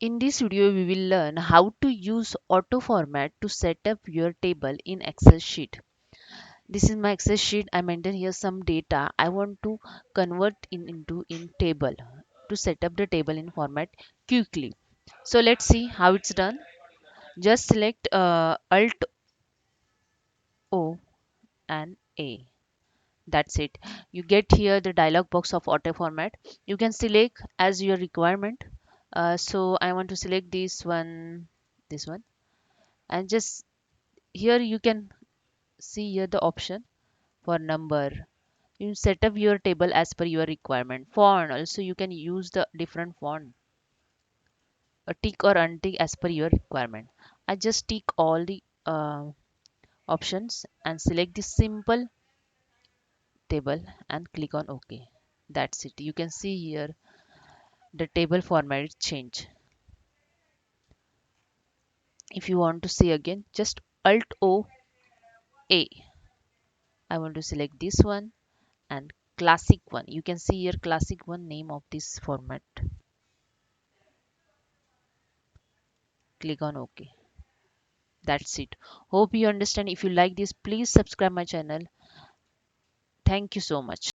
In this video, we will learn how to use auto format to set up your table in Excel sheet. This is my Excel sheet. I maintain here some data. I want to convert into in table to set up the table in format quickly. So let's see how it's done. Just select Alt O and A. That's it. You get here the dialog box of auto format. You can select as your requirement. So I want to select this one, and just here you can see here the option for number. You set up your table as per your requirement. Font also you can use the different font, a tick or untick as per your requirement. I just tick all the options and select the simple table and click on OK. That's it. You can see here the table format is change. If you want to see again, just Alt O A. I want to select this one and classic one. You can see here classic one name of this format. Click on OK. That's it. Hope you understand. If you like this, please subscribe my channel. Thank you so much.